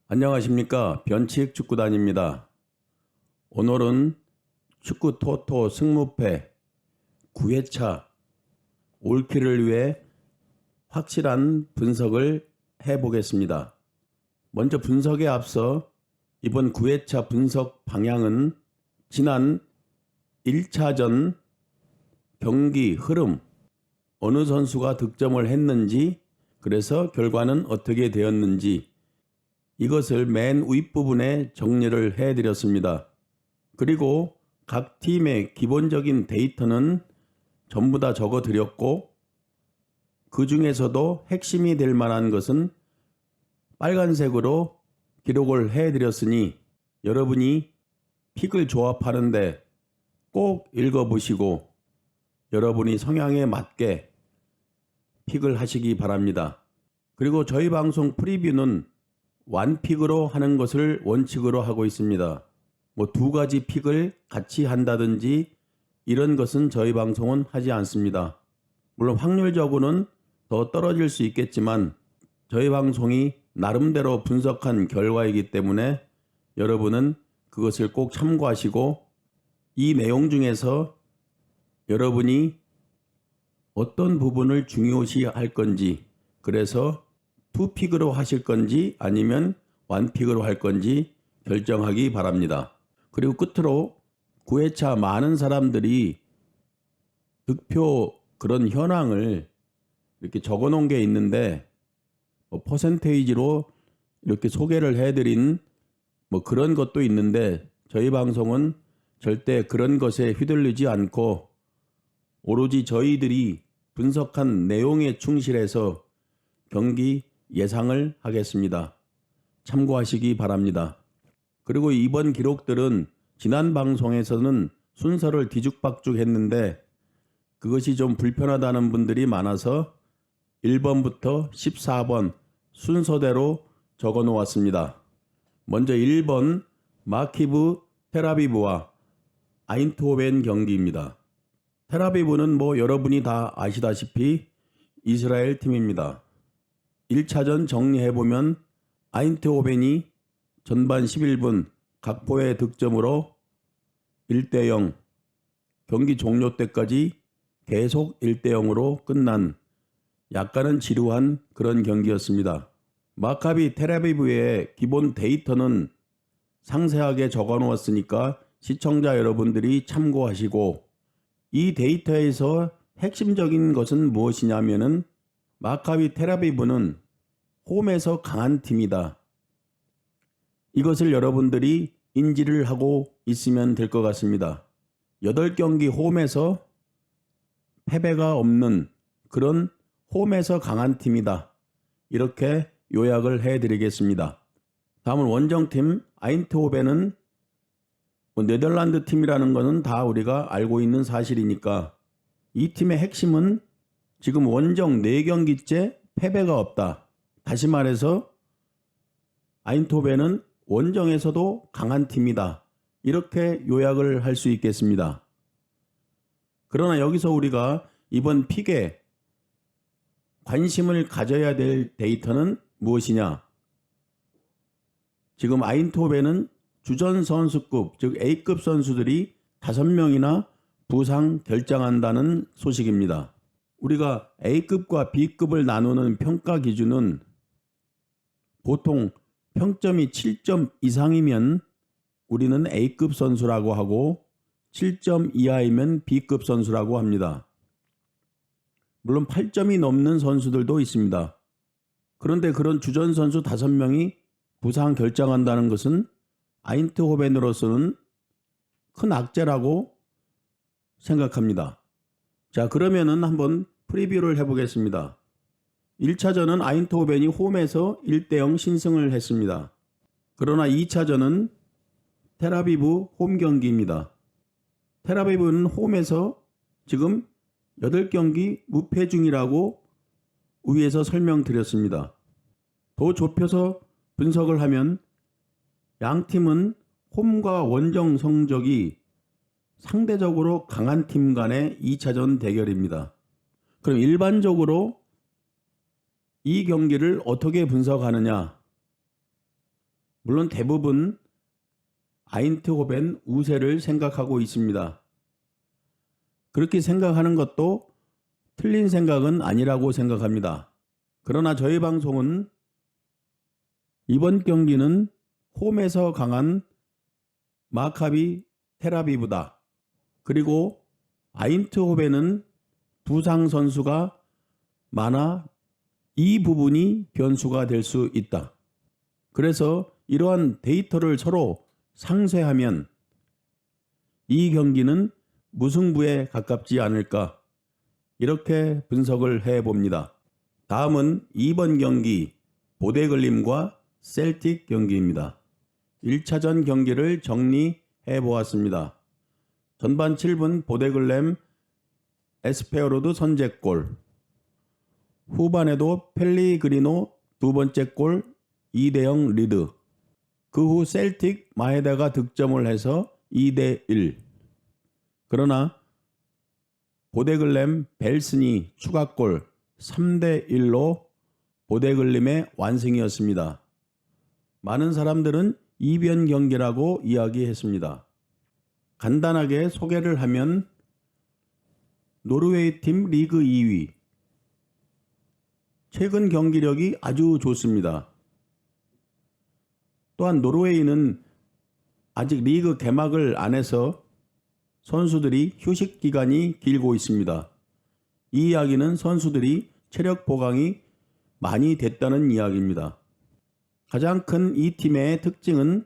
안녕하십니까. 변칙 축구단입니다. 오늘은 축구 토토 승무패 9회차 올킬을 위해 확실한 분석을 해보겠습니다. 먼저 분석에 앞서 이번 9회차 분석 방향은 지난 1차전 경기 흐름, 어느 선수가 득점을 했는지, 그래서 결과는 어떻게 되었는지 이것을 맨 윗부분에 정리를 해드렸습니다. 그리고 각 팀의 기본적인 데이터는 전부 다 적어드렸고, 그 중에서도 핵심이 될 만한 것은 빨간색으로 기록을 해드렸으니 여러분이 픽을 조합하는데 꼭 읽어보시고 여러분이 성향에 맞게 픽을 하시기 바랍니다. 그리고 저희 방송 프리뷰는 완픽으로 하는 것을 원칙으로 하고 있습니다. 두 가지 픽을 같이 한다든지 이런 것은 저희 방송은 하지 않습니다. 물론 확률적으로는 더 떨어질 수 있겠지만 저희 방송이 나름대로 분석한 결과이기 때문에 여러분은 그것을 꼭 참고하시고 이 내용 중에서 여러분이 어떤 부분을 중요시 할 건지, 그래서 투픽으로 하실 건지 아니면 완픽으로 할 건지 결정하기 바랍니다. 그리고 끝으로 9회차 많은 사람들이 득표 그런 현황을 이렇게 적어 놓은 게 있는데 퍼센테이지로 이렇게 소개를 해드린 그런 것도 있는데 저희 방송은 절대 그런 것에 휘둘리지 않고 오로지 저희들이 분석한 내용에 충실해서 경기 예상을 하겠습니다. 참고하시기 바랍니다. 그리고 이번 기록들은 지난 방송에서는 순서를 뒤죽박죽 했는데 그것이 좀 불편하다는 분들이 많아서 1번부터 14번 순서대로 적어 놓았습니다. 먼저 1번 마키브 텔아비브와 아인트호벤 경기입니다. 텔아비브는 여러분이 다 아시다시피 이스라엘 팀입니다. 1차전 정리해보면 아인트호벤이 전반 11분 각포의 득점으로 1대0, 경기 종료 때까지 계속 1대0으로 끝난 약간은 지루한 그런 경기였습니다. 마카비 텔아비브의 기본 데이터는 상세하게 적어 놓았으니까 시청자 여러분들이 참고하시고, 이 데이터에서 핵심적인 것은 무엇이냐면은 마카비 텔아비브는 홈에서 강한 팀이다. 이것을 여러분들이 인지를 하고 있으면 될 것 같습니다. 8경기 홈에서 패배가 없는 그런 홈에서 강한 팀이다. 이렇게 요약을 해드리겠습니다. 다음은 원정팀 아인트호벤은 네덜란드 팀이라는 것은 다 우리가 알고 있는 사실이니까 이 팀의 핵심은 지금 원정 4경기째 패배가 없다. 다시 말해서 아인트호벤은 원정에서도 강한 팀이다. 이렇게 요약을 할 수 있겠습니다. 그러나 여기서 우리가 이번 픽에 관심을 가져야 될 데이터는 무엇이냐? 지금 아인트호벤은 주전 선수급, 즉 A급 선수들이 5명이나 부상 결장한다는 소식입니다. 우리가 A급과 B급을 나누는 평가 기준은 보통 평점이 7점 이상이면 우리는 A급 선수라고 하고 7점 이하이면 B급 선수라고 합니다. 물론 8점이 넘는 선수들도 있습니다. 그런데 그런 주전 선수 5명이 부상 결장한다는 것은 아인트호벤으로서는 큰 악재라고 생각합니다. 자, 그러면은 한번 프리뷰를 해보겠습니다. 1차전은 아인트호벤이 홈에서 1대0 신승을 했습니다. 그러나 2차전은 텔아비브 홈 경기입니다. 텔아비브는 홈에서 지금 8경기 무패 중이라고 위에서 설명드렸습니다. 더 좁혀서 분석을 하면 양 팀은 홈과 원정 성적이 상대적으로 강한 팀 간의 2차전 대결입니다. 그럼 일반적으로 이 경기를 어떻게 분석하느냐? 물론 대부분 아인트호벤 우세를 생각하고 있습니다. 그렇게 생각하는 것도 틀린 생각은 아니라고 생각합니다. 그러나 저희 방송은 이번 경기는 홈에서 강한 마카비 텔아비브다. 그리고 아인트호벤은 부상 선수가 많아 이 부분이 변수가 될 수 있다. 그래서 이러한 데이터를 서로 상쇄하면 이 경기는 무승부에 가깝지 않을까, 이렇게 분석을 해봅니다. 다음은 이번 경기 보데글림과 셀틱 경기입니다. 1차전 경기를 정리해 보았습니다. 전반 7분 보데글렘 에스페어로드 선제골, 후반에도 펠리그리노 두 번째 골 2대0 리드, 그 후 셀틱 마에다가 득점을 해서 2대1. 그러나 보데글렘 벨슨이 추가골 3대1로 보데글림의 완승이었습니다. 많은 사람들은 이변 경기라고 이야기했습니다. 간단하게 소개를 하면 노르웨이 팀 리그 2위, 최근 경기력이 아주 좋습니다. 또한 노르웨이는 아직 리그 개막을 안 해서 선수들이 휴식 기간이 길고 있습니다. 이 이야기는 선수들이 체력 보강이 많이 됐다는 이야기입니다. 가장 큰 이 팀의 특징은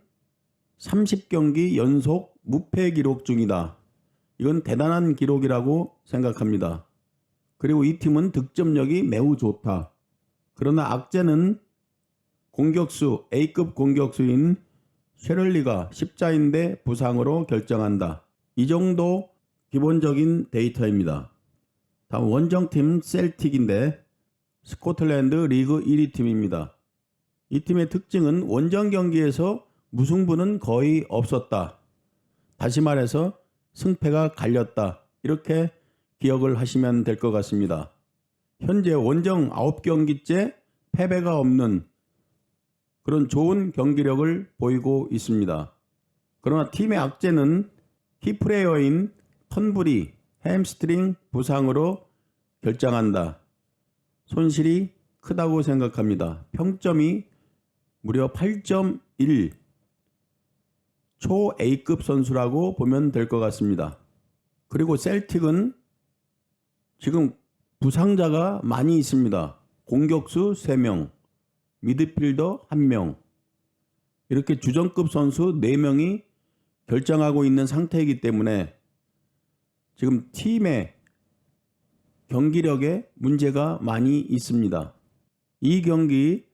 30경기 연속 무패 기록 중이다. 이건 대단한 기록이라고 생각합니다. 그리고 이 팀은 득점력이 매우 좋다. 그러나 악재는 공격수, A급 공격수인 쉐럴리가 십자인대 부상으로 결정한다. 이 정도 기본적인 데이터입니다. 다음 원정팀 셀틱인데 스코틀랜드 리그 1위 팀입니다. 이 팀의 특징은 원정 경기에서 무승부는 거의 없었다. 다시 말해서 승패가 갈렸다. 이렇게 기억을 하시면 될 것 같습니다. 현재 원정 9경기째 패배가 없는 그런 좋은 경기력을 보이고 있습니다. 그러나 팀의 악재는 키플레이어인 턴부리 햄스트링 부상으로 결정한다. 손실이 크다고 생각합니다. 평점이 무려 8.1, 초 A급 선수라고 보면 될 것 같습니다. 그리고 셀틱은 지금 부상자가 많이 있습니다. 공격수 3명, 미드필더 1명, 이렇게 주전급 선수 4명이 결정하고 있는 상태이기 때문에 지금 팀의 경기력에 문제가 많이 있습니다. 이 경기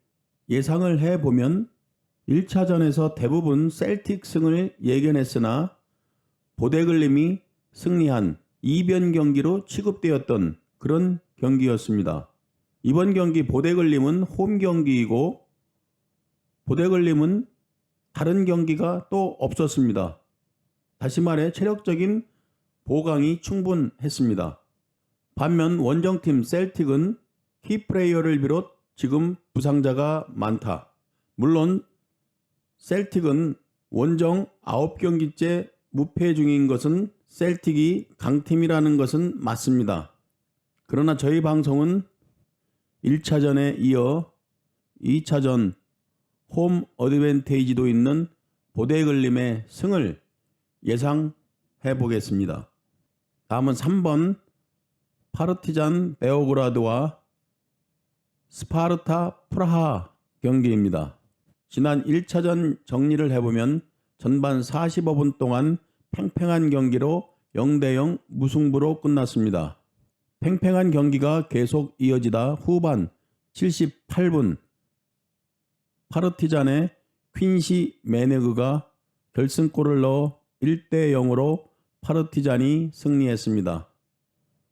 예상을 해보면 1차전에서 대부분 셀틱 승을 예견했으나 보데글림이 승리한 이변 경기로 취급되었던 그런 경기였습니다. 이번 경기 보데글림은 홈 경기이고 보데글림은 다른 경기가 또 없었습니다. 다시 말해 체력적인 보강이 충분했습니다. 반면 원정팀 셀틱은 키플레이어를 비롯 지금 부상자가 많다. 물론 셀틱은 원정 9경기째 무패 중인 것은 셀틱이 강팀이라는 것은 맞습니다. 그러나 저희 방송은 1차전에 이어 2차전 홈 어드밴테이지도 있는 보데글림의 승을 예상해 보겠습니다. 다음은 3번 파르티잔 베오그라드와 스파르타 프라하 경기입니다. 지난 1차전 정리를 해보면 전반 45분 동안 팽팽한 경기로 0대0 무승부로 끝났습니다. 팽팽한 경기가 계속 이어지다 후반 78분 파르티잔의 퀸시 메네그가 결승골을 넣어 1대0으로 파르티잔이 승리했습니다.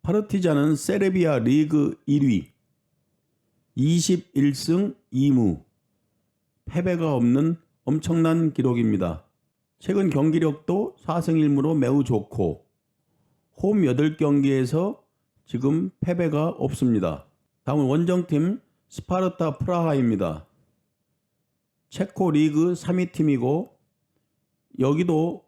파르티잔은 세르비아 리그 1위, 21승 2무, 패배가 없는 엄청난 기록입니다. 최근 경기력도 4승 1무로 매우 좋고 홈 8경기에서 지금 패배가 없습니다. 다음은 원정팀 스파르타 프라하입니다. 체코 리그 3위 팀이고 여기도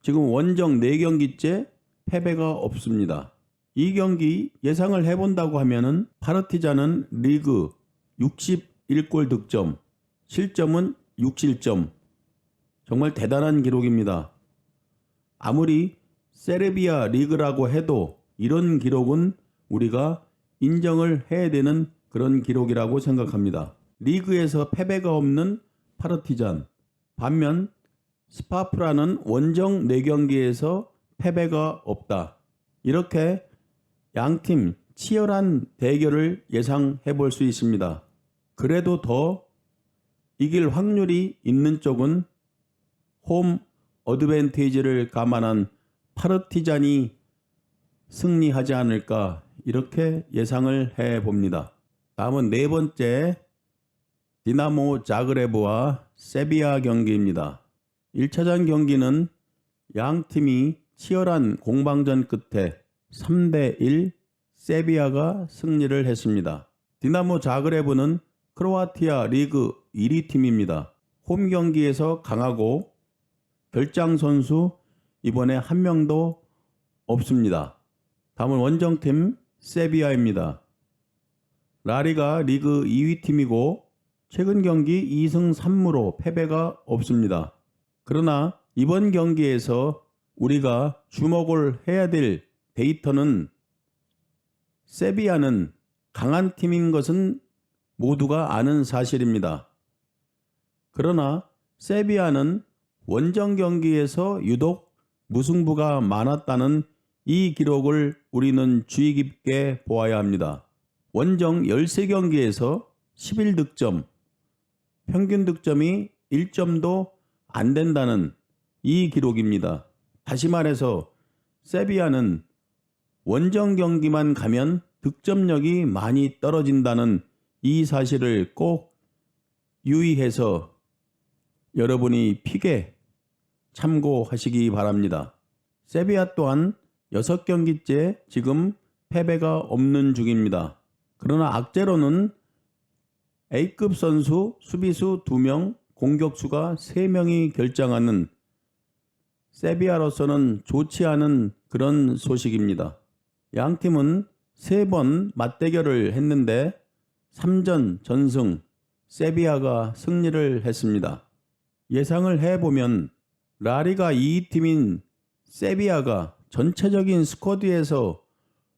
지금 원정 4경기째 패배가 없습니다. 이 경기 예상을 해본다고 하면은 파르티잔은 리그 61골 득점, 실점은 6실점. 정말 대단한 기록입니다. 아무리 세르비아 리그라고 해도 이런 기록은 우리가 인정을 해야 되는 그런 기록이라고 생각합니다. 리그에서 패배가 없는 파르티잔, 반면 스파프라는 원정 4경기에서 패배가 없다. 이렇게 양팀 치열한 대결을 예상해 볼 수 있습니다. 그래도 더 이길 확률이 있는 쪽은 홈 어드밴티지를 감안한 파르티잔이 승리하지 않을까 이렇게 예상을 해 봅니다. 다음은 네 번째 디나모 자그레브와 세비야 경기입니다. 1차전 경기는 양 팀이 치열한 공방전 끝에 3대1 세비야가 승리를 했습니다. 디나모 자그레브는 크로아티아 리그 1위 팀입니다. 홈 경기에서 강하고 결장 선수 이번에 한 명도 없습니다. 다음은 원정팀 세비야입니다. 라리가 리그 2위 팀이고 최근 경기 2승 3무로 패배가 없습니다. 그러나 이번 경기에서 우리가 주목을 해야 될 데이터는 세비야는 강한 팀인 것은 모두가 아는 사실입니다. 그러나 세비야는 원정 경기에서 유독 무승부가 많았다는 이 기록을 우리는 주의 깊게 보아야 합니다. 원정 13경기에서 11득점, 평균 득점이 1점도 안 된다는 이 기록입니다. 다시 말해서 세비야는 원정 경기만 가면 득점력이 많이 떨어진다는 이 사실을 꼭 유의해서 여러분이 픽에 참고하시기 바랍니다. 세비야 또한 6경기째 지금 패배가 없는 중입니다. 그러나 악재로는 A급 선수, 수비수 2명, 공격수가 3명이 결장하는 세비야로서는 좋지 않은 그런 소식입니다. 양 팀은 3번 맞대결을 했는데 3전 전승 세비야가 승리를 했습니다. 예상을 해보면 라리가 2위 팀인 세비야가 전체적인 스쿼드에서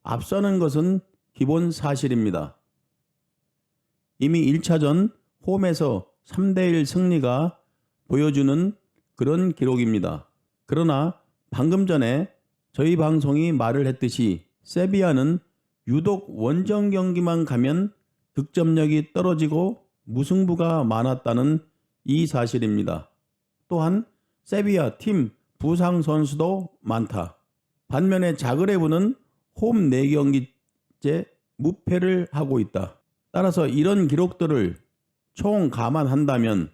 앞서는 것은 기본 사실입니다. 이미 1차전 홈에서 3대1 승리가 보여주는 그런 기록입니다. 그러나 방금 전에 저희 방송이 말을 했듯이 세비야는 유독 원정 경기만 가면 득점력이 떨어지고 무승부가 많았다는 이 사실입니다. 또한 세비야 팀 부상 선수도 많다. 반면에 자그레브는 홈 4경기째 무패를 하고 있다. 따라서 이런 기록들을 총 감안한다면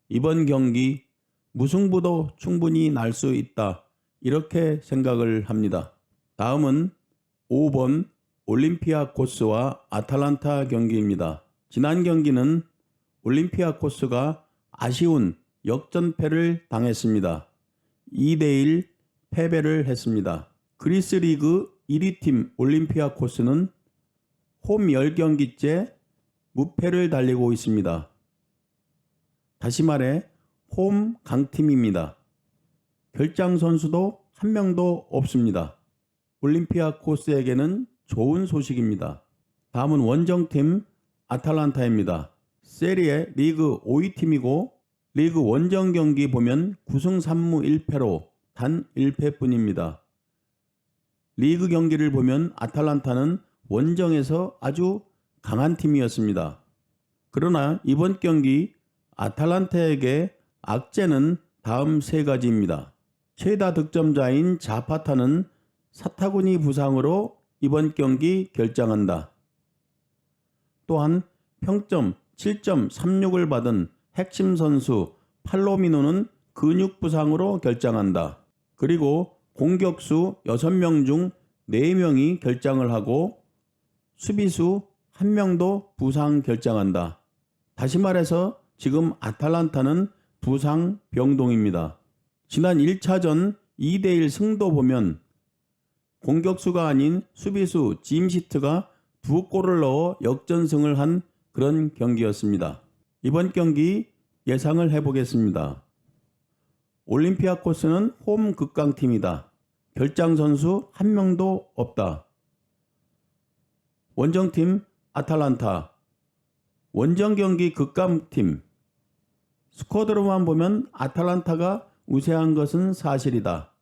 이번 경기 무승부도 충분히 날 수 있다. 이렇게 생각을 합니다. 다음은 5번 올림피아코스와 아탈란타 경기입니다. 지난 경기는 올림피아코스가 아쉬운 역전패를 당했습니다. 2대1 패배를 했습니다. 그리스 리그 1위 팀 올림피아코스는 홈 10경기째 무패를 달리고 있습니다. 다시 말해 홈 강팀입니다. 결장 선수도 한 명도 없습니다. 올림피아코스에게는 좋은 소식입니다. 다음은 원정팀 아탈란타입니다. 세리에 리그 5위 팀이고 리그 원정 경기 보면 9승 3무 1패로 단 1패뿐입니다. 리그 경기를 보면 아탈란타는 원정에서 아주 강한 팀이었습니다. 그러나 이번 경기 아탈란타에게 악재는 다음 3가지입니다. 최다 득점자인 자파타는 사타구니 부상으로 이번 경기 결장한다. 또한 평점 7.36을 받은 핵심 선수 팔로미노는 근육 부상으로 결장한다. 그리고 공격수 6명 중 4명이 결장을 하고 수비수 1명도 부상 결장한다. 다시 말해서 지금 아탈란타는 부상 병동입니다. 지난 1차전 2대1 승도 보면 공격수가 아닌 수비수 짐시트가 2골을 넣어 역전승을 한 그런 경기였습니다. 이번 경기 예상을 해보겠습니다. 올림피아코스는 홈 극강팀이다. 결장 선수 한 명도 없다. 원정팀 아탈란타. 원정 경기 극강팀. 스쿼드로만 보면 아탈란타가 우세한 것은 사실이다.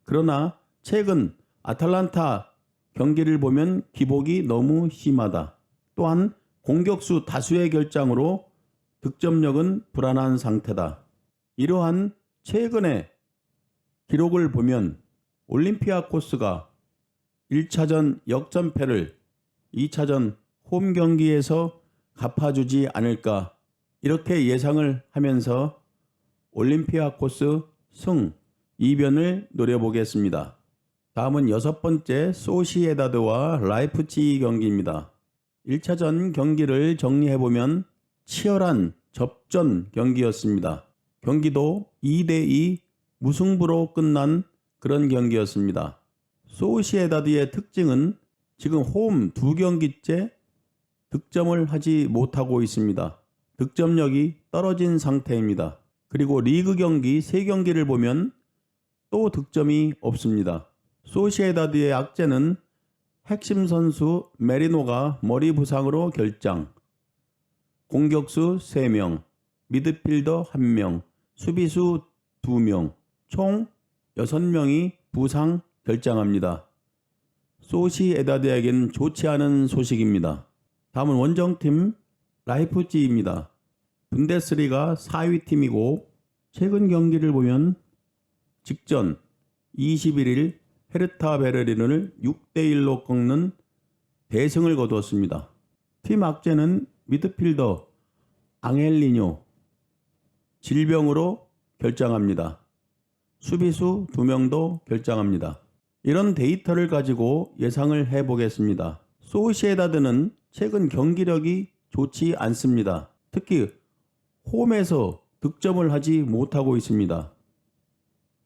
그러나 최근 아탈란타 경기를 보면 기복이 너무 심하다. 또한 공격수 다수의 결장으로 득점력은 불안한 상태다. 이러한 최근의 기록을 보면 올림피아코스가 1차전 역전패를 2차전 홈 경기에서 갚아주지 않을까 이렇게 예상을 하면서 올림피아코스 승 2변을 노려보겠습니다. 다음은 6번째 소시에다드와 라이프치히 경기입니다. 1차전 경기를 정리해보면 치열한 접전 경기였습니다. 경기도 2대2 무승부로 끝난 그런 경기였습니다. 소시에다드의 특징은 지금 홈 2경기째 득점을 하지 못하고 있습니다. 득점력이 떨어진 상태입니다. 그리고 리그 경기 3경기를 보면 또 득점이 없습니다. 소시에다드의 악재는 핵심 선수 메리노가 머리 부상으로 결장, 공격수 3명, 미드필더 1명, 수비수 2명, 총 6명이 부상 결장합니다. 소시에다드에겐 좋지 않은 소식입니다. 다음은 원정팀 라이프치히입니다. 분데스리가 4위 팀이고 최근 경기를 보면 직전 21일 헤르타 베르린을 6대1로 꺾는 대승을 거두었습니다. 팀 악재는 미드필더 앙헬리뇨 질병으로 결장합니다. 수비수 2명도 결장합니다. 이런 데이터를 가지고 예상을 해보겠습니다. 소시에다드는 최근 경기력이 좋지 않습니다. 특히 홈에서 득점을 하지 못하고 있습니다.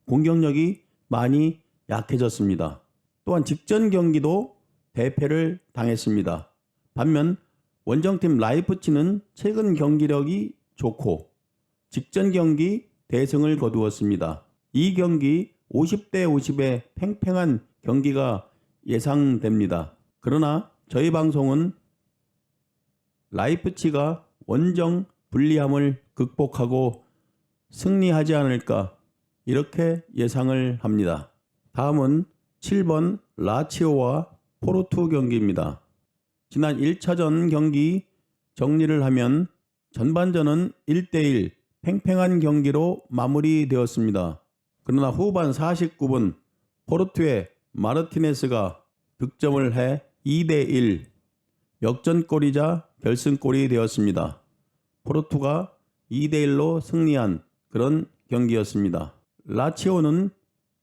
공격력이 많이 약해졌습니다. 또한 직전 경기도 대패를 당했습니다. 반면 원정팀 라이프치히는 최근 경기력이 좋고 직전 경기 대승을 거두었습니다. 이 경기 50대 50의 팽팽한 경기가 예상됩니다. 그러나 저희 방송은 라이프치히가 원정 불리함을 극복하고 승리하지 않을까 이렇게 예상을 합니다. 다음은 7번 라치오와 포르투 경기입니다. 지난 1차전 경기 정리를 하면 전반전은 1대1 팽팽한 경기로 마무리되었습니다. 그러나 후반 49분 포르투의 마르티네스가 득점을 해 2대1 역전골이자 결승골이 되었습니다. 포르투가 2대1로 승리한 그런 경기였습니다. 라치오는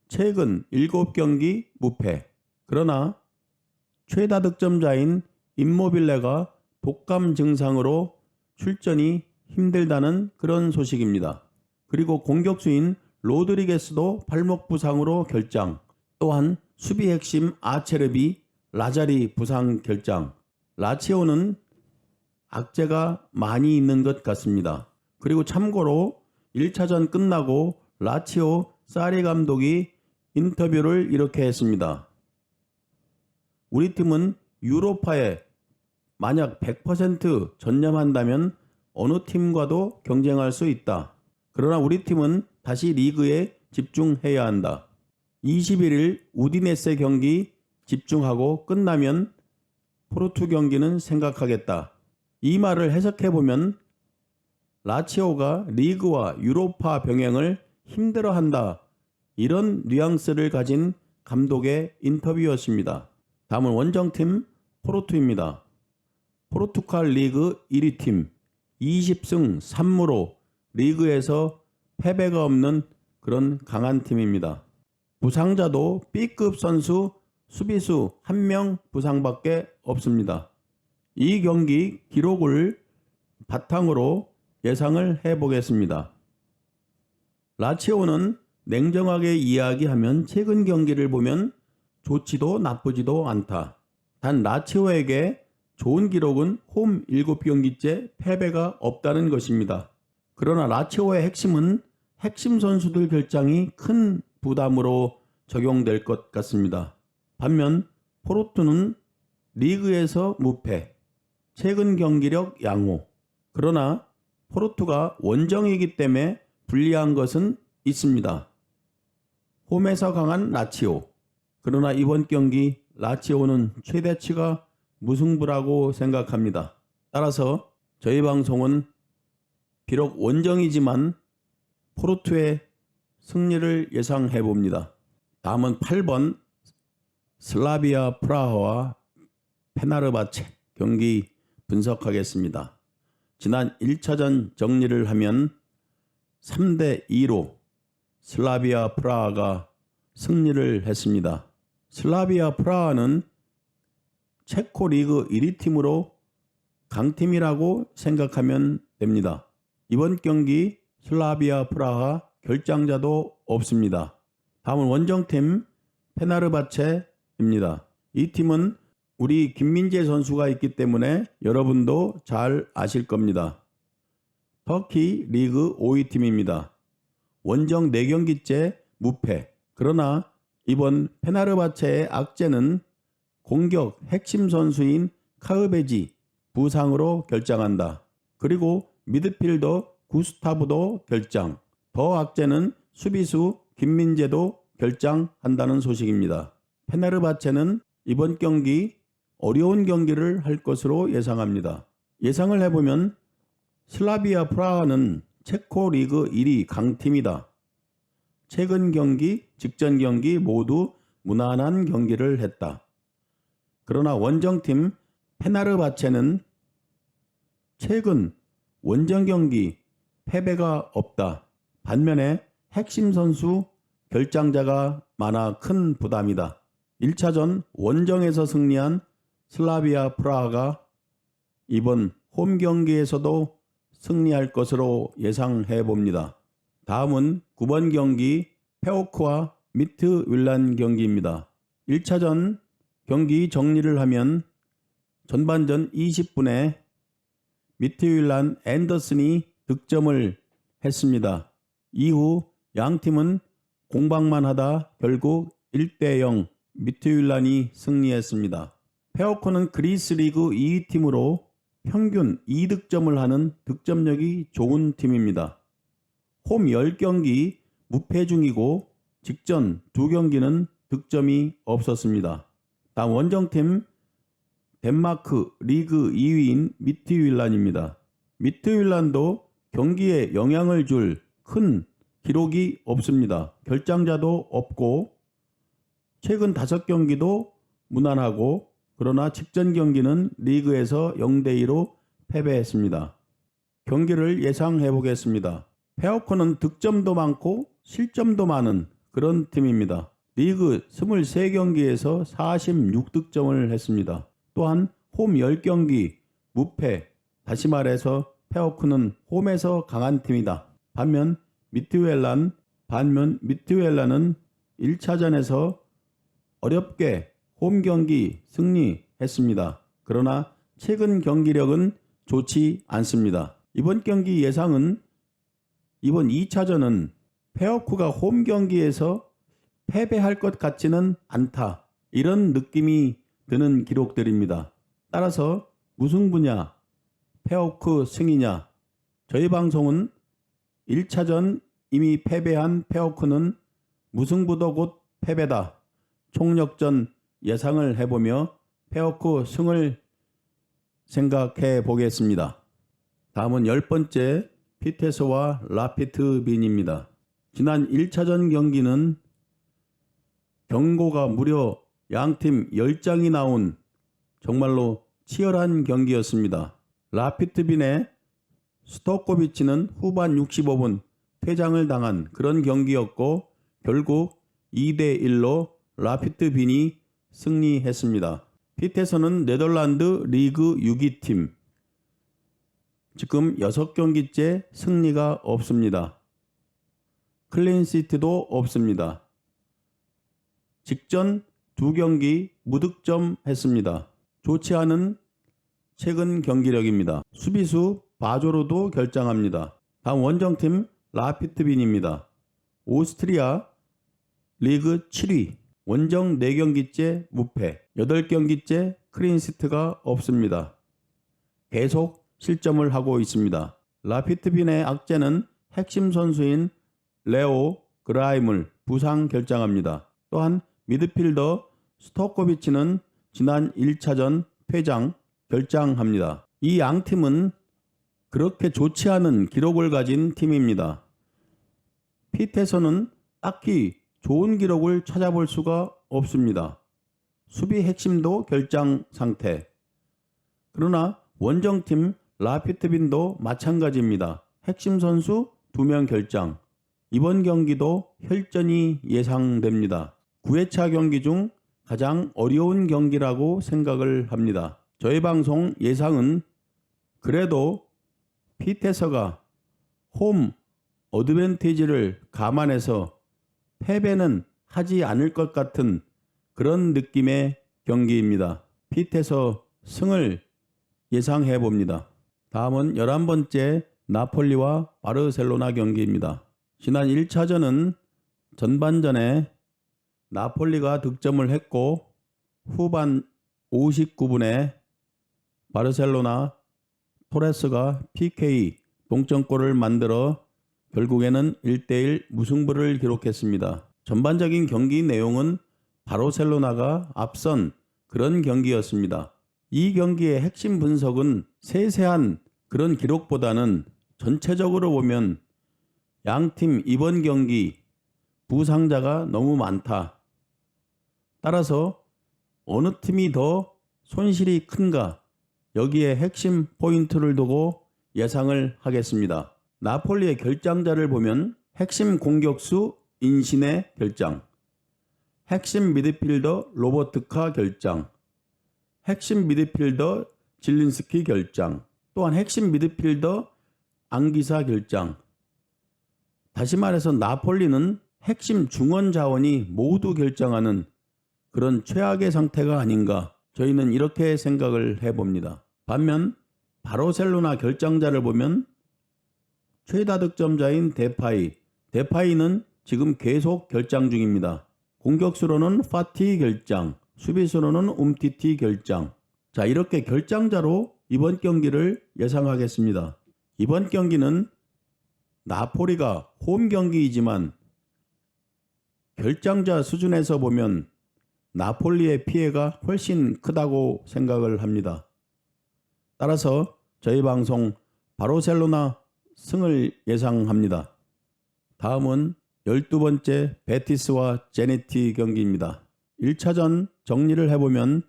최근 7경기 무패. 그러나 최다 득점자인 임모빌레가 독감 증상으로 출전이 힘들다는 그런 소식입니다. 그리고 공격수인 로드리게스도 발목 부상으로 결장. 또한 수비 핵심 아체르비 라자리 부상 결장. 라치오는 악재가 많이 있는 것 같습니다. 그리고 참고로 1차전 끝나고 라치오 사리 감독이 인터뷰를 이렇게 했습니다. 우리 팀은 유로파에 만약 100% 전념한다면 어느 팀과도 경쟁할 수 있다. 그러나 우리 팀은 다시 리그에 집중해야 한다. 21일 우디네세 경기 집중하고 끝나면 포르투 경기는 생각하겠다. 이 말을 해석해보면 라치오가 리그와 유로파 병행을 힘들어한다. 이런 뉘앙스를 가진 감독의 인터뷰였습니다. 다음은 원정팀 포르투입니다. 포르투갈 리그 1위 팀 20승 3무로 리그에서 패배가 없는 그런 강한 팀입니다. 부상자도 B급 선수 수비수 1명 부상밖에 없습니다. 이 경기 기록을 바탕으로 예상을 해보겠습니다. 라치오는 냉정하게 이야기하면 최근 경기를 보면 좋지도 나쁘지도 않다. 단 라치오에게 좋은 기록은 홈 7경기째 패배가 없다는 것입니다. 그러나 라치오의 핵심은 핵심 선수들 결장이 큰 부담으로 적용될 것 같습니다. 반면 포르투는 리그에서 무패, 최근 경기력 양호. 그러나 포르투가 원정이기 때문에 불리한 것은 있습니다. 홈에서 강한 라치오. 그러나 이번 경기 라치오는 최대치가 무승부라고 생각합니다. 따라서 저희 방송은 비록 원정이지만 포르투의 승리를 예상해 봅니다. 다음은 8번 슬라비아 프라하와 페나르바체 경기 분석하겠습니다. 지난 1차전 정리를 하면 3대2로 슬라비아 프라하가 승리를 했습니다. 슬라비아 프라하는 체코 리그 1위 팀으로 강팀이라고 생각하면 됩니다. 이번 경기 슬라비아 프라하 결장자도 없습니다. 다음은 원정팀 페나르바체입니다. 이 팀은 우리 김민재 선수가 있기 때문에 여러분도 잘 아실 겁니다. 터키 리그 5위 팀입니다. 원정 4경기째 무패. 그러나 이번 페나르바체의 악재는 공격 핵심 선수인 카흐베지 부상으로 결장한다. 그리고 미드필더 구스타브도 결장. 더 악재는 수비수 김민재도 결장한다는 소식입니다. 페나르바체는 이번 경기 어려운 경기를 할 것으로 예상합니다. 예상을 해보면 슬라비아 프라하는 체코 리그 1위 강팀이다. 최근 경기, 직전 경기 모두 무난한 경기를 했다. 그러나 원정팀 페나르바체는 최근 원정 경기 패배가 없다. 반면에 핵심 선수 결장자가 많아 큰 부담이다. 1차전 원정에서 승리한 슬라비아 프라하가 이번 홈 경기에서도 승리할 것으로 예상해 봅니다. 다음은 9번 경기 페오크와 미트윌란 경기입니다. 1차전 경기 정리를 하면 전반전 20분에 미트윌란 앤더슨이 득점을 했습니다. 이후 양팀은 공방만 하다 결국 1대0 미트윌란이 승리했습니다. 페오크는 그리스 리그 2위 팀으로 평균 2득점을 하는 득점력이 좋은 팀입니다. 홈 10경기 무패 중이고 직전 2경기는 득점이 없었습니다. 다음 원정팀 덴마크 리그 2위인 미트윌란입니다. 미트윌란도 경기에 영향을 줄 큰 기록이 없습니다. 결장자도 없고 최근 5경기도 무난하고 그러나 직전 경기는 리그에서 0대2로 패배했습니다. 경기를 예상해 보겠습니다. 페오크는 득점도 많고 실점도 많은 그런 팀입니다. 리그 23경기에서 46득점을 했습니다. 또한 홈 10경기 무패. 다시 말해서 페오크는 홈에서 강한 팀이다. 반면 미트윌란은 1차전에서 어렵게 홈 경기 승리했습니다. 그러나 최근 경기력은 좋지 않습니다. 이번 경기 예상은 이번 2차전은 페오크가 홈 경기에서 패배할 것 같지는 않다. 이런 느낌이 드는 기록들입니다. 따라서 무승부냐, 페오크 승이냐. 저희 방송은 1차전 이미 패배한 페오크는 무승부도 곧 패배다. 총력전 예상을 해보며 페오크 승을 생각해 보겠습니다. 다음은 10번째 피테스와 라피드 빈입니다. 지난 1차전 경기는 경고가 무려 양팀 10장이 나온 정말로 치열한 경기였습니다. 라피드 빈의 스토코비치는 후반 65분 퇴장을 당한 그런 경기였고 결국 2대1로 라피드 빈이 승리했습니다. 피테서는 네덜란드 리그 6위 팀. 지금 6경기째 승리가 없습니다. 클린시트도 없습니다. 직전 2경기 무득점 했습니다. 좋지 않은 최근 경기력입니다. 수비수 바조로도 결장합니다. 다음 원정팀 라피트빈입니다. 오스트리아 리그 7위, 원정 4경기째 무패, 8경기째 클린시트가 없습니다. 계속 실점을 하고 있습니다. 라피트빈의 악재는 핵심 선수인 레오 그라임을 부상 결장합니다. 또한 미드필더 스토코비치는 지난 1차전 퇴장 결장합니다. 이 양팀은 그렇게 좋지 않은 기록을 가진 팀입니다. 핏에서는 딱히 좋은 기록을 찾아볼 수가 없습니다. 수비 핵심도 결장 상태. 그러나 원정팀 라피트빈도 마찬가지입니다. 핵심 선수 2명 결장. 이번 경기도 혈전이 예상됩니다. 9회차 경기 중 가장 어려운 경기라고 생각을 합니다. 저희 방송 예상은 그래도 핏에서가 홈 어드밴티지를 감안해서 패배는 하지 않을 것 같은 그런 느낌의 경기입니다. 핏에서 승을 예상해 봅니다. 다음은 11번째 나폴리와 바르셀로나 경기입니다. 지난 1차전은 전반전에 나폴리가 득점을 했고 후반 59분에 바르셀로나 토레스가 PK 동점골을 만들어 결국에는 1대1 무승부를 기록했습니다. 전반적인 경기 내용은 바르셀로나가 앞선 그런 경기였습니다. 이 경기의 핵심 분석은 세세한 그런 기록보다는 전체적으로 보면 양팀 이번 경기 부상자가 너무 많다. 따라서 어느 팀이 더 손실이 큰가 여기에 핵심 포인트를 두고 예상을 하겠습니다. 나폴리의 결장자를 보면 핵심 공격수 인신의 결장, 핵심 미드필더 로버트카 결장, 핵심 미드필더 질린스키 결장, 또한 핵심 미드필더 앙기사 결장. 다시 말해서 나폴리는 핵심 중원 자원이 모두 결장하는 그런 최악의 상태가 아닌가 저희는 이렇게 생각을 해봅니다. 반면 바르셀로나 결장자를 보면 최다 득점자인 데파이는 지금 계속 결장 중입니다. 공격수로는 파티 결장, 수비수로는 움티티 결장. 자, 이렇게 결장자로 이번 경기를 예상하겠습니다. 이번 경기는 나폴리가 홈 경기이지만 결장자 수준에서 보면 나폴리의 피해가 훨씬 크다고 생각을 합니다. 따라서 저희 방송 바르셀로나 승을 예상합니다. 다음은 12번째 베티스와 제네티 경기입니다. 1차전 정리를 해보면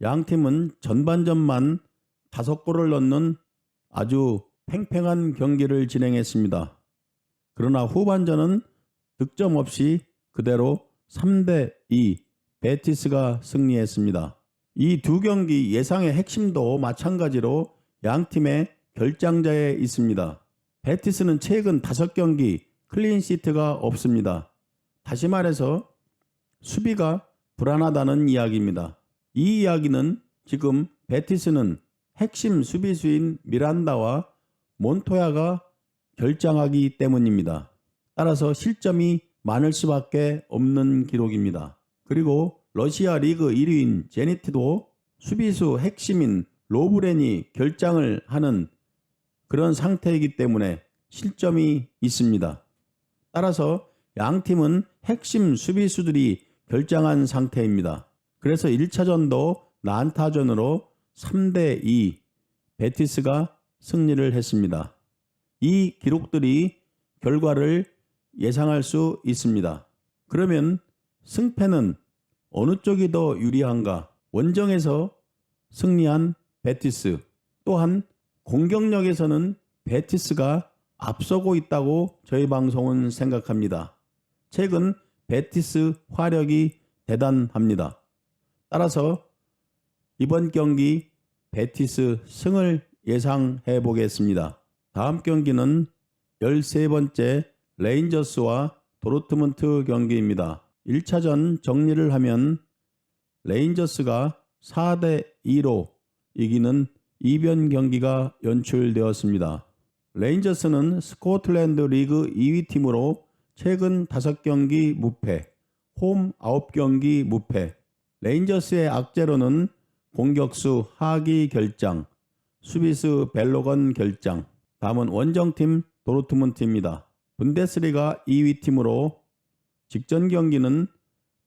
양팀은 전반전만 5골을 넣는 아주 팽팽한 경기를 진행했습니다. 그러나 후반전은 득점 없이 그대로 3대2 베티스가 승리했습니다. 이 두 경기 예상의 핵심도 마찬가지로 양팀의 결장자에 있습니다. 베티스는 최근 5경기 클린시트가 없습니다. 다시 말해서 수비가 불안하다는 이야기입니다. 이 이야기는 지금 베티스는 핵심 수비수인 미란다와 몬토야가 결장하기 때문입니다. 따라서 실점이 많을 수밖에 없는 기록입니다. 그리고 러시아 리그 1위인 제니트도 수비수 핵심인 로브렌이 결장을 하는 그런 상태이기 때문에 실점이 있습니다. 따라서 양팀은 핵심 수비수들이 결장한 상태입니다. 그래서 1차전도 난타전으로 3대2 베티스가 승리를 했습니다. 이 기록들이 결과를 예상할 수 있습니다. 그러면 승패는 어느 쪽이 더 유리한가? 원정에서 승리한 베티스, 또한 공격력에서는 베티스가 앞서고 있다고 저희 방송은 생각합니다. 최근 베티스 화력이 대단합니다. 따라서 이번 경기 베티스 승을 예상해 보겠습니다. 다음 경기는 13번째 레인저스와 도르트문트 경기입니다. 1차전 정리를 하면 레인저스가 4대2로 이기는 이변 경기가 연출되었습니다. 레인저스는 스코틀랜드 리그 2위 팀으로 최근 5경기 무패, 홈 9경기 무패. 레인저스의 악재로는 공격수 하기 결장, 수비수 벨로건 결장. 다음은 원정팀 도르트문트입니다. 분데스리가 2위 팀으로 직전 경기는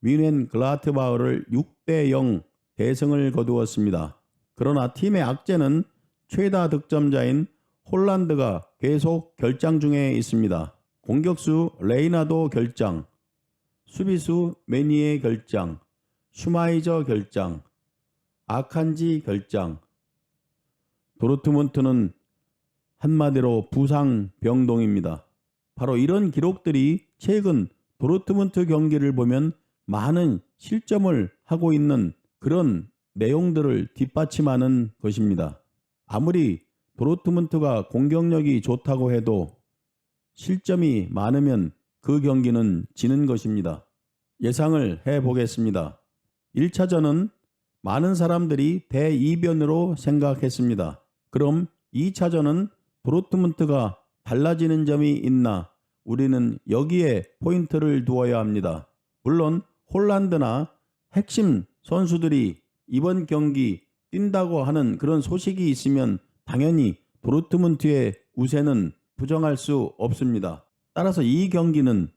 뮌헨 글라트바흐를 6대0 대승을 거두었습니다. 그러나 팀의 악재는 최다 득점자인 홀란드가 계속 결장 중에 있습니다. 공격수 레이나도 결장, 수비수 매니에 결장, 슈마이저 결장, 아칸지 결장. 도르트문트는 한마디로 부상 병동입니다. 바로 이런 기록들이 최근 도르트문트 경기를 보면 많은 실점을 하고 있는 그런 내용들을 뒷받침하는 것입니다. 아무리 도르트문트가 공격력이 좋다고 해도 실점이 많으면 그 경기는 지는 것입니다. 예상을 해보겠습니다. 1차전은 많은 사람들이 대이변으로 생각했습니다. 그럼 2차전은 도르트문트가 달라지는 점이 있나? 우리는 여기에 포인트를 두어야 합니다. 물론 홀란드나 핵심 선수들이 이번 경기 뛴다고 하는 그런 소식이 있으면 당연히 도르트문트의 우세는 부정할 수 없습니다. 따라서 이 경기는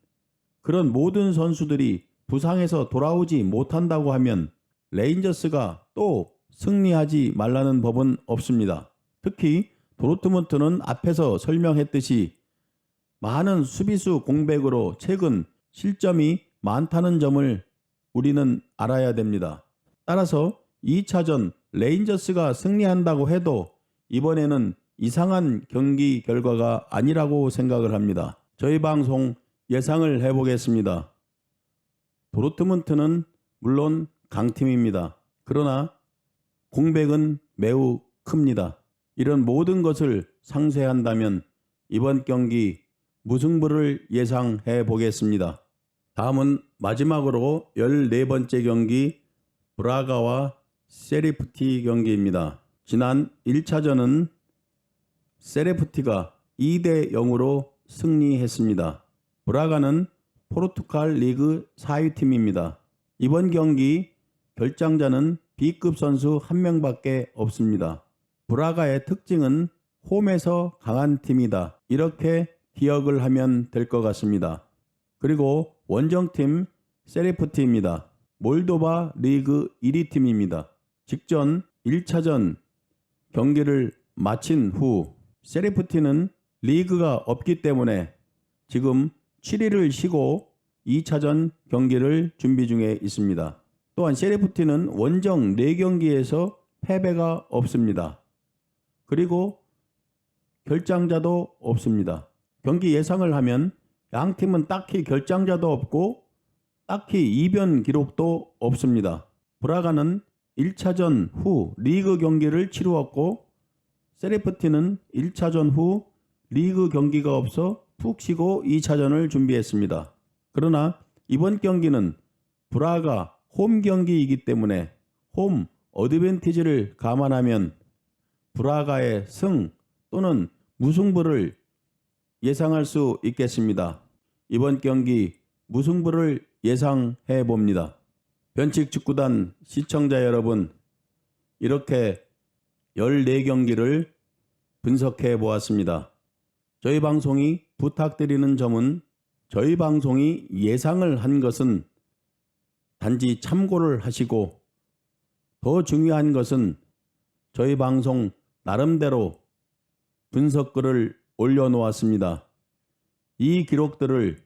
그런 모든 선수들이 부상에서 돌아오지 못한다고 하면 레인저스가 또 승리하지 말라는 법은 없습니다. 특히 도르트문트는 앞에서 설명했듯이 많은 수비수 공백으로 최근 실점이 많다는 점을 우리는 알아야 됩니다. 따라서 2차전 레인저스가 승리한다고 해도 이번에는 이상한 경기 결과가 아니라고 생각을 합니다. 저희 방송 예상을 해보겠습니다. 도르트문트는 물론 강팀입니다. 그러나 공백은 매우 큽니다. 이런 모든 것을 상쇄한다면 이번 경기 무승부를 예상해 보겠습니다. 다음은 마지막으로 14번째 경기 브라가와 세리프티 경기입니다. 지난 1차전은 세리프티가 2대0으로 승리했습니다. 브라가는 포르투갈 리그 4위 팀입니다. 이번 경기 결장자는 B급 선수 1명밖에 없습니다. 브라가의 특징은 홈에서 강한 팀이다. 이렇게 기억을 하면 될 것 같습니다. 그리고 원정팀 세리프티입니다. 몰도바 리그 1위 팀입니다. 직전 1차전 경기를 마친 후 세리프티는 리그가 없기 때문에 지금 7일을 쉬고 2차전 경기를 준비 중에 있습니다. 또한 세리프티는 원정 4경기에서 패배가 없습니다. 그리고 결장자도 없습니다. 경기 예상을 하면 양 팀은 딱히 결장자도 없고 딱히 이변 기록도 없습니다. 브라가는 1차전 후 리그 경기를 치루었고 세리프티는 1차전 후 리그 경기가 없어 푹 쉬고 2차전을 준비했습니다. 그러나 이번 경기는 브라가 홈 경기이기 때문에 홈 어드밴티지를 감안하면 브라가의 승 또는 무승부를 예상할 수 있겠습니다. 이번 경기 무승부를 예상해 봅니다. 변칙 축구단 시청자 여러분, 이렇게 14경기를 분석해 보았습니다. 저희 방송이 부탁드리는 점은 저희 방송이 예상을 한 것은 단지 참고를 하시고 더 중요한 것은 저희 방송 나름대로 분석글을 올려놓았습니다. 이 기록들을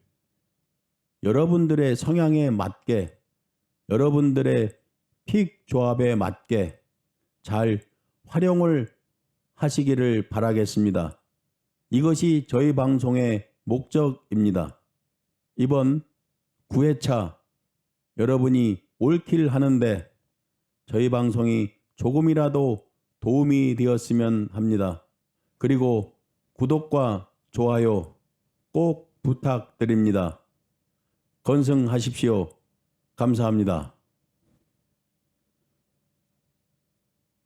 여러분들의 성향에 맞게 여러분들의 픽 조합에 맞게 잘 활용을 하시기를 바라겠습니다. 이것이 저희 방송의 목적입니다. 이번 9회차 여러분이 올킬 하는데 저희 방송이 조금이라도 도움이 되었으면 합니다. 그리고 구독과 좋아요 꼭 부탁드립니다. 건승하십시오. 감사합니다.